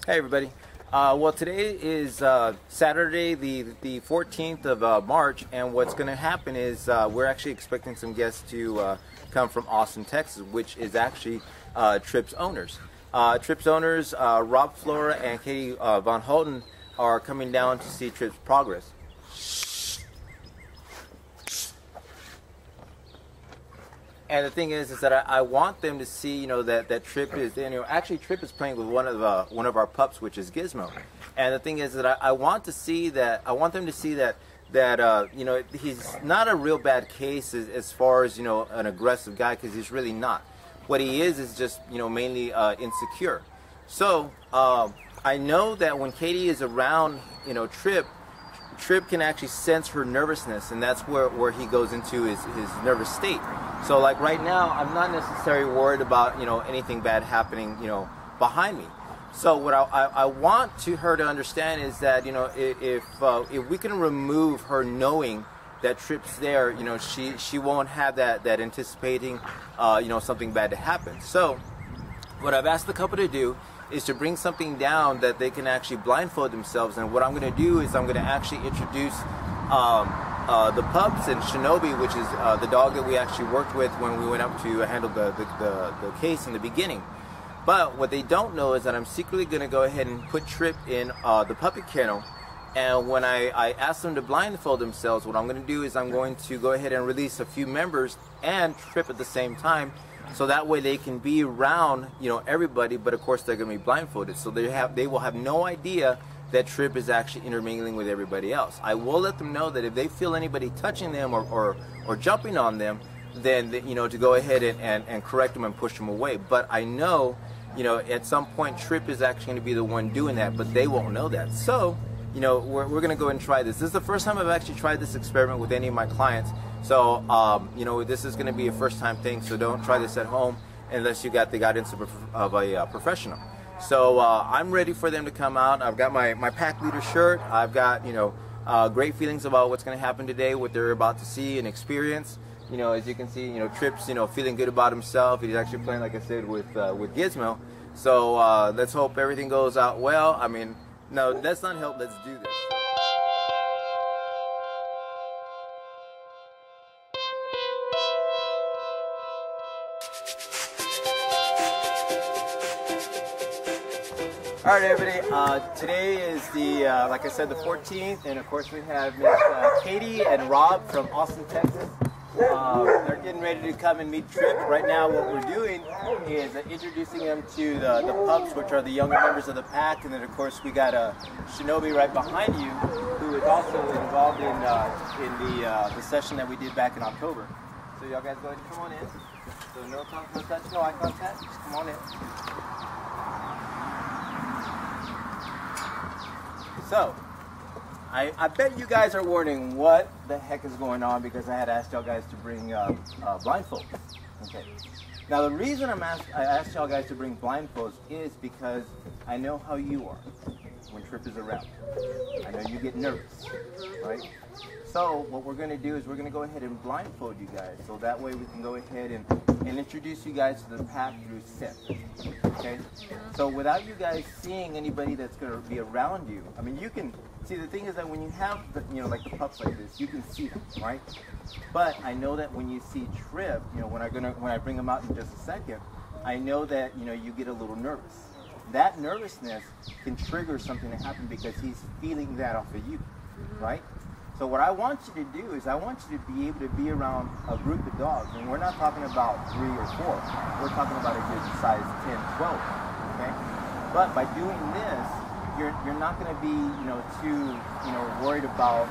Hey everybody. Well, today is Saturday, the 14th of March, and what's going to happen is we're actually expecting some guests to come from Austin, Texas, which is actually Tripp's owners. Tripp's owners, Rob, Floria, and Kati Vonholton, are coming down to see Tripp's progress. And the thing is that I want them to see, that Tripp is, actually Tripp is playing with one of our pups, which is Gizmo. And the thing is that I want them to see that he's not a real bad case as far as, an aggressive guy, because he's really not. What he is just, mainly insecure. So I know that when Kati is around, Tripp can actually sense her nervousness, and that's where he goes into his nervous state. So like right now, I'm not necessarily worried about anything bad happening behind me. So what I want her to understand is that if we can remove her knowing that Tripp's there, she won't have that anticipating something bad to happen. So what I've asked the couple to do is to bring something down that they can actually blindfold themselves. And what I'm going to do is I'm going to actually introduce the pups and Shinobi, which is the dog that we actually worked with when we went up to handle the case in the beginning. But what they don't know is that I'm secretly going to go ahead and put Tripp in the puppy kennel. And when I ask them to blindfold themselves, what I'm going to do is I'm going to go ahead and release a few members and Tripp at the same time. So that way they can be around, everybody, but of course they're going to be blindfolded. So they will have no idea that Tripp is actually intermingling with everybody else. I will let them know that if they feel anybody touching them or jumping on them, then to go ahead and correct them and push them away. But I know, at some point Tripp is actually going to be the one doing that, but they won't know that. So, we're going to go and try this. This is the first time I've actually tried this experiment with any of my clients. So, this is going to be a first-time thing, so don't try this at home unless you got the guidance of a professional. So, I'm ready for them to come out. I've got my pack leader shirt. I've got, great feelings about what's going to happen today, what they're about to see and experience. As you can see, Tripp's, feeling good about himself. He's actually playing, like I said, with Gizmo. So, let's hope everything goes out well. I mean, no, let's not help. Let's do this. All right, everybody. Today is the, like I said, the 14th, and of course we have Miss Kati and Rob from Austin, Texas. They're getting ready to come and meet Tripp. Right now, what we're doing is introducing them to the pups, which are the younger members of the pack, and then of course we got Shinobi right behind you, who is also involved in the session that we did back in October. So y'all guys go ahead and come on in. So no touch, no eye contact. Just come on in. So, I bet you guys are wondering what the heck is going on, because I had asked y'all guys to bring blindfolds. Okay. Now the reason I asked y'all guys to bring blindfolds is because I know how you are when Tripp is around. I know you get nervous, right? So what we're going to do is we're going to go ahead and blindfold you guys, so that way we can go ahead and introduce you guys to the pack through scent. Okay? So without you guys seeing anybody that's going to be around you, I mean, you can see, the thing is that when you have like the pups like this, you can see them, right? But I know that when you see Tripp, when I bring him out in just a second, I know that you get a little nervous. That nervousness can trigger something to happen because he's feeling that off of you, right? So what I want you to do is I want you to be able to be around a group of dogs, and we're not talking about 3 or 4. We're talking about a good size 10, 12. Okay? But by doing this, you're not going to be too worried about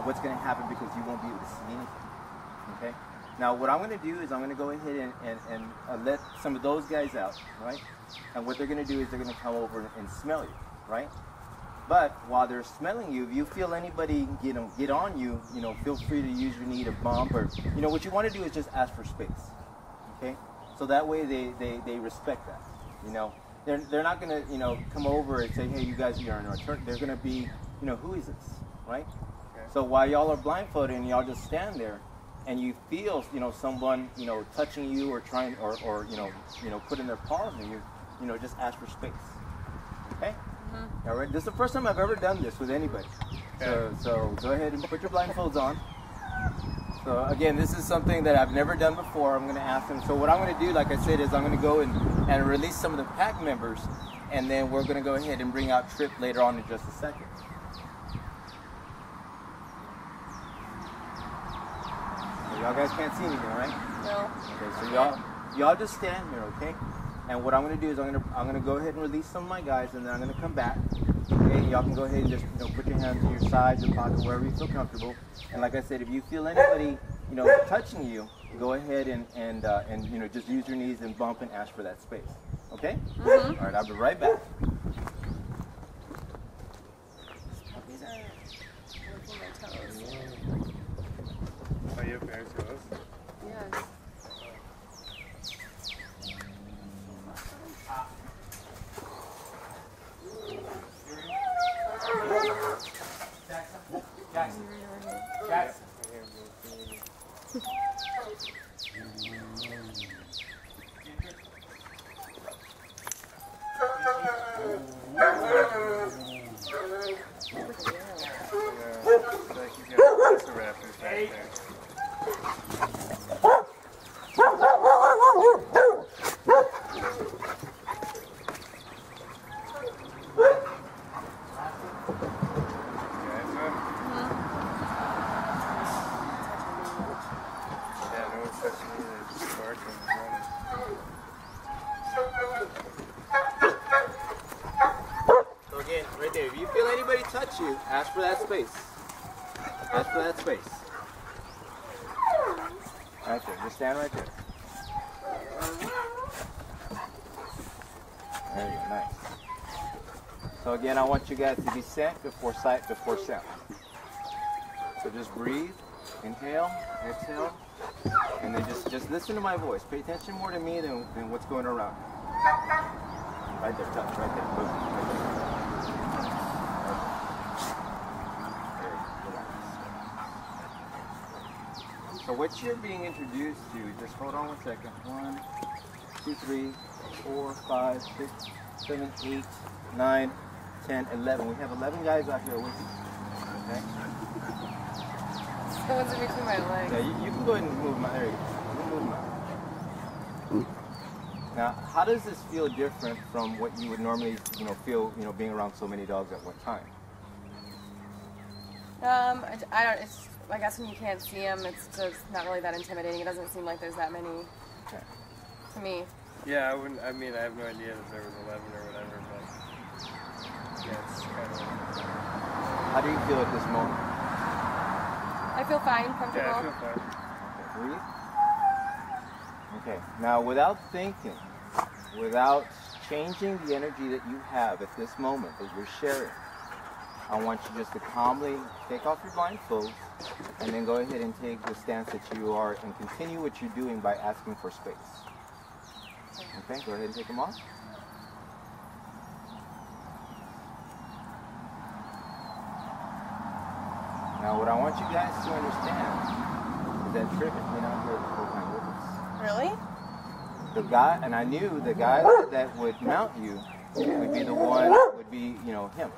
what's going to happen, because you won't be able to see anything. Okay? Now what I'm going to do is I'm going to go ahead and let some of those guys out, right? And what they're going to do is they're going to come over and smell you, right? But while they're smelling you, if you feel anybody get on you, feel free to use your knee to bump, or what you want to do is just ask for space. Okay? So that way they respect that. They're not going to come over and say, hey, you guys are in our turn. They're going to be, who is this, right? Okay. So while y'all are blindfolded and y'all just stand there, and you feel someone touching you or trying or putting their paws on you, you know, just ask for space. Okay? All right. This is the first time I've ever done this with anybody. So go ahead and put your blindfolds on. So again, this is something that I've never done before. I'm going to ask them. So what I'm going to do, like I said, is I'm going to go and release some of the pack members, and then we're going to go ahead and bring out Tripp later on in just a second. So y'all guys can't see anything, right? No. Okay, so y'all just stand here, okay? And what I'm going to do is I'm going to go ahead and release some of my guys, and then I'm going to come back. Okay, y'all can go ahead and just, you know, put your hands to your sides, your pocket, wherever you feel comfortable. And like I said, if you feel anybody, you know, touching you, go ahead and you know, just use your knees and bump and ask for that space. Okay? All right, I'll be right back. Puppies are licking my toes. Oh, you have bare toes? Yes. Jackson. Jackson. So again, right there, if you feel anybody touch you, ask for that space. Ask for that space. Right there, just stand right there. There you go, nice. So again, I want you guys to be scent before sight before sound. So just breathe, inhale, exhale, and then just listen to my voice. Pay attention more to me than what's going around. Right there, touch, right there, boom, right there. So what you're being introduced to, just hold on 1 second. 1, 2, 3, 4, 5, 6, 7, 8, 9, 10, 11. We have 11 guys out here with you. Okay? Someone's in between my legs. Yeah, you can go ahead and move them out. There you go. You can move them out. Now, how does this feel different from what you would normally, you know, feel, you know, being around so many dogs at one time? I don't. It's. I guess when you can't see them, it's just not really that intimidating. It doesn't seem like there's that many. Okay. To me. Yeah, I wouldn't. I mean, I have no idea if there was 11 or whatever, but yeah, it's kind of. How do you feel at this moment? I feel fine, comfortable. Yeah, I feel fine. Okay, breathe. Okay, now without thinking, without changing the energy that you have at this moment that you're sharing, I want you just to calmly take off your blindfolds and then go ahead and take the stance that you are and continue what you're doing by asking for space. Okay, go ahead and take them off. Now what I want you guys to understand is that Trippin may not here the whole time with us. Really? The guy, and I knew the guy that would mount you would be the one, would be, you know, him.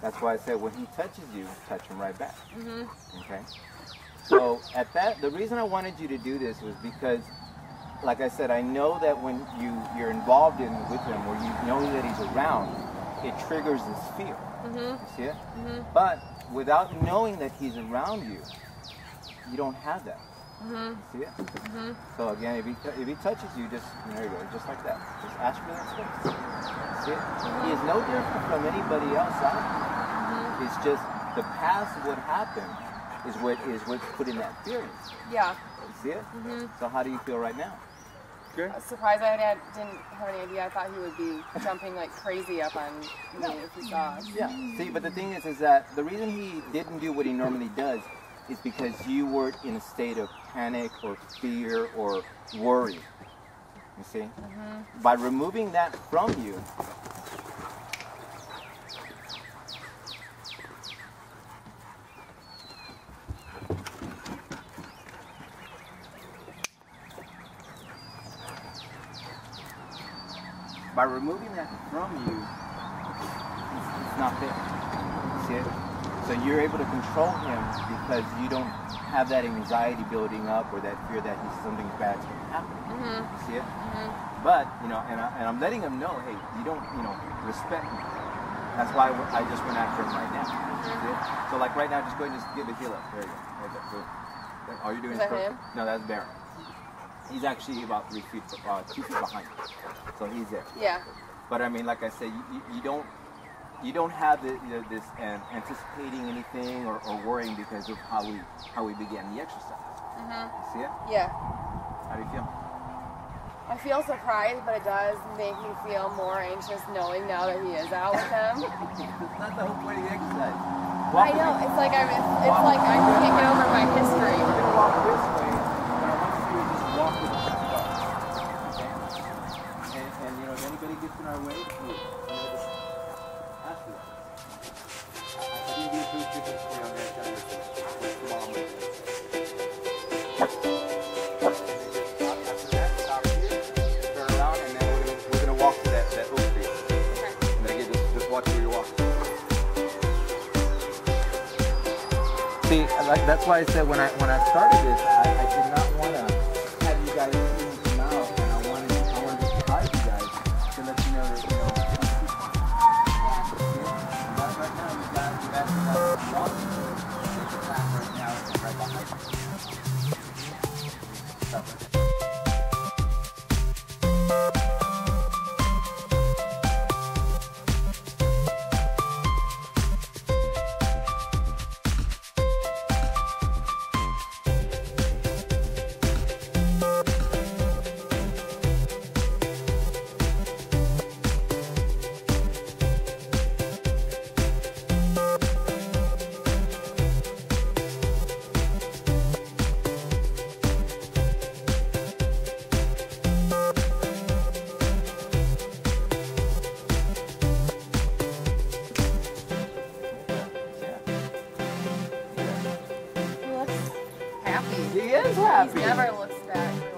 That's why I said when he touches you, touch him right back. Okay? So at that, the reason I wanted you to do this was because, like I said, I know that when you're involved with him, or you know that he's around, it triggers this fear. You see it? But without knowing that he's around you, you don't have that. You see it? So again, if he touches you, just, there you go, just like that. Just ask for that space. See it? He is no different from anybody else out there. It's just the past of what happened is what's putting that fear in. Yeah. You see it? So how do you feel right now? Good. I was surprised. I didn't have any idea. I thought he would be jumping like crazy up on me if he saw us. Yeah. See, but the thing is that the reason he didn't do what he normally does is because you were in a state of panic or fear or worry. You see? By removing that from you, By removing that from you, it's not there. See it? So you're able to control him because you don't have that anxiety building up or that fear that something bad's going to happen. You see it? But, you know, and I'm letting him know, hey, you don't, you know, respect me. That's why I just went after him right now. See it? So like right now, just go ahead and just give the heel up. There you go. Right there. Boom. All you're doing Is that him? No, that's Baron. He's actually about 2 feet behind you. So he's there. Yeah. But I mean, like I said, you don't have this anticipating anything or worrying because of how we began the exercise. You see it? Yeah. How do you feel? I feel surprised, but it does make me feel more anxious knowing now that he is out with them. That's not the whole point of the exercise. I know. It's like I can't get over my history. We're gonna walk this way, but I want you to just walk with the dogs. Okay? And you know, if anybody gets in our way, just ask for that. I think we do different for you on that time. What's the mom with it? After that, stop here, turn around, and then we're gonna walk to that oak tree. Okay. And then again, just watch where you're walking. See, that's why I said when I started this, I did not want to have you guys come out, and I wanted to surprise you guys to let you know that it's too fun. Right now, you guys have actually got the walk. There's a path right now, it's right behind you. Stop right there. He looks happy. He is happy. He never looks bad.